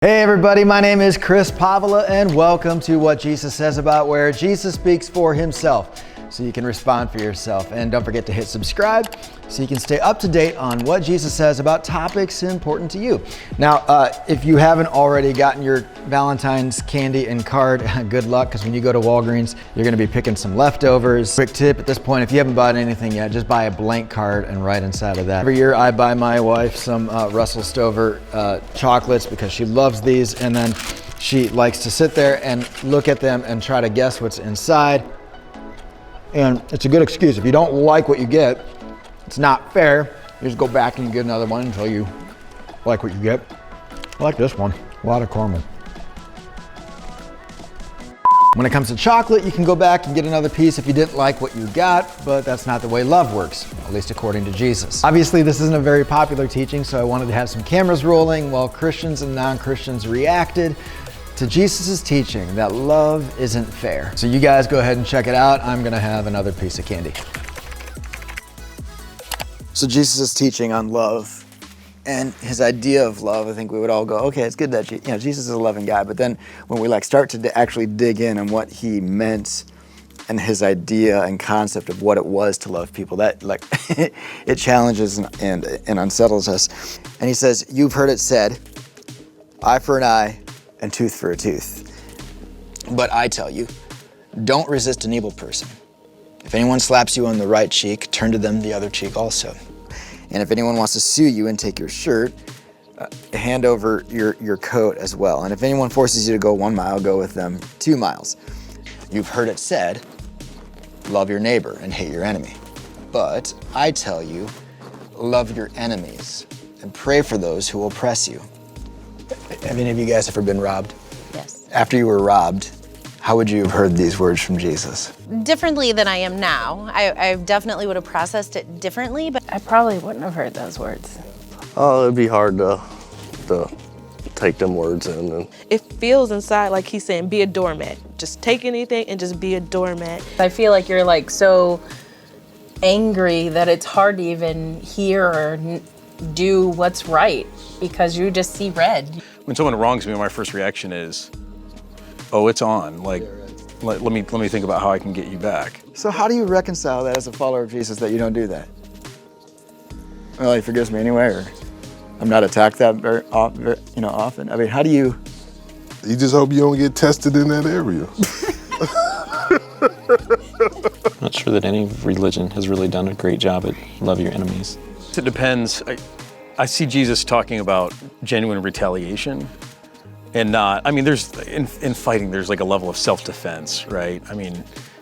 Hey everybody, my name is Chris Pavla and welcome to What Jesus Says About, where Jesus speaks for himself so you can respond for yourself. And don't forget to hit subscribe so you can stay up to date on what Jesus says about topics important to you. Now, if you haven't already gotten your Valentine's candy and card, good luck, because when you go to Walgreens, you're gonna be picking some leftovers. Quick tip at this point, if you haven't bought anything yet, just buy a blank card and write inside of that. Every year I buy my wife some Russell Stover chocolates because she loves these, and then she likes to sit there and look at them and try to guess what's inside. And it's a good excuse. If you don't like what you get, it's not fair. You just go back and you get another one until you like what you get. I like this one, a lot of caramel. When it comes to chocolate, you can go back and get another piece if you didn't like what you got, but that's not the way love works, at least according to Jesus. Obviously, this isn't a very popular teaching, so I wanted to have some cameras rolling while Christians and non-Christians reacted to Jesus' teaching that love isn't fair. So you guys go ahead and check it out. I'm gonna have another piece of candy. So Jesus' teaching on love and his idea of love, I think we would all go, okay, it's good that Jesus is a loving guy, but then when we start to actually dig in on what he meant and his idea and concept of what it was to love people, that it challenges and unsettles us. And he says, you've heard it said, eye for an eye and tooth for a tooth. But I tell you, don't resist an evil person. If anyone slaps you on the right cheek, turn to them the other cheek also. And if anyone wants to sue you and take your shirt, hand over your coat as well. And if anyone forces you to go 1 mile, go with them 2 miles. You've heard it said, love your neighbor and hate your enemy. But I tell you, love your enemies and pray for those who oppress you. Have any of you guys ever been robbed? Yes. After you were robbed, how would you have heard these words from Jesus? Differently than I am now. I definitely would have processed it differently, but I probably wouldn't have heard those words. Oh, it'd be hard to take them words in. And it feels inside like he's saying, be a doormat. Just take anything and just be a doormat. I feel like you're so angry that it's hard to even hear or do what's right because you just see red. When someone wrongs me, my first reaction is, oh, it's on. Let me think about how I can get you back. So how do you reconcile that as a follower of Jesus that you don't do that? Well, he forgives me anyway, or I'm not attacked that very often. I mean, how do you? You just hope you don't get tested in that area. I'm not sure that any religion has really done a great job at love your enemies. It depends. I see Jesus talking about genuine retaliation and not, there's, in fighting, there's a level of self-defense, right?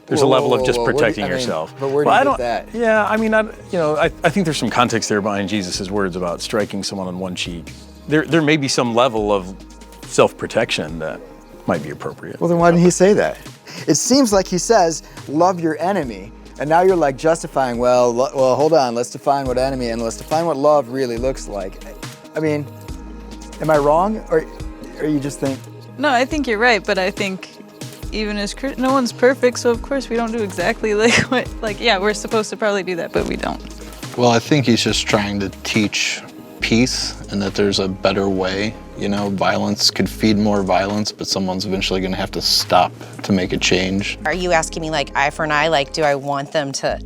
There's a level of just protecting yourself. But where do you get that? Yeah, I think there's some context there behind Jesus' words about striking someone on one cheek. There may be some level of self-protection that might be appropriate. Well, then why didn't he say that? It seems like he says, love your enemy. And now you're justifying, well, hold on, let's define what enemy and let's define what love really looks like. Am I wrong? Or you just think? No, I think you're right, but I think even as no one's perfect, so of course we don't do exactly we're supposed to probably do that, but we don't. Well, I think he's just trying to teach peace and that there's a better way. Violence could feed more violence, but someone's eventually going to have to stop to make a change. are you asking me eye for an eye? Do I want them to,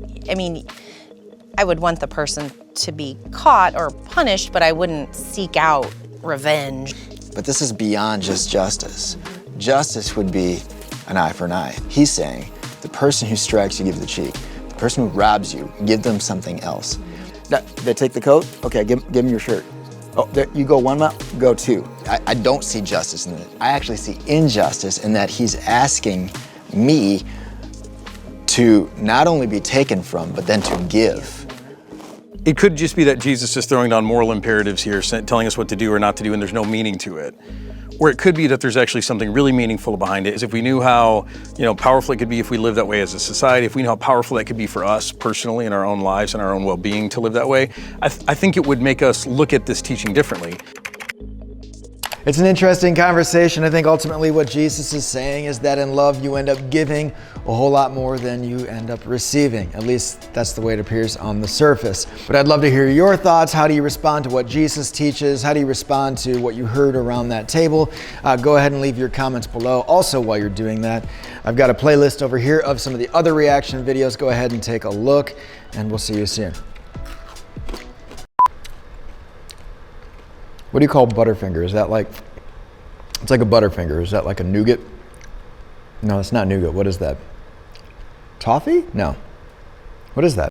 I would want the person to be caught or punished, but I wouldn't seek out revenge. But this is beyond just justice. Justice would be an eye for an eye. He's saying the person who strikes you, give the cheek. The person who robs you, give them something else. Now, they take the coat? Okay, give them your shirt. Oh, you go 1 mile, go 2. I don't see justice in it. I actually see injustice in that he's asking me to not only be taken from, but then to give. It could just be that Jesus is throwing down moral imperatives here, telling us what to do or not to do, and there's no meaning to it. Or it could be that there's actually something really meaningful behind it, is if we knew how powerful it could be if we lived that way as a society, if we know how powerful that could be for us personally in our own lives and our own well-being to live that way, I think it would make us look at this teaching differently. It's an interesting conversation. I think ultimately what Jesus is saying is that in love you end up giving a whole lot more than you end up receiving. At least that's the way it appears on the surface. But I'd love to hear your thoughts. How do you respond to what Jesus teaches? How do you respond to what you heard around that table? Go ahead and leave your comments below. Also, while you're doing that, I've got a playlist over here of some of the other reaction videos. Go ahead and take a look, and we'll see you soon. What do you call Butterfinger? Is that like, it's like a Butterfinger. Is that like a nougat? No, it's not nougat. What is that? Toffee? No. What is that?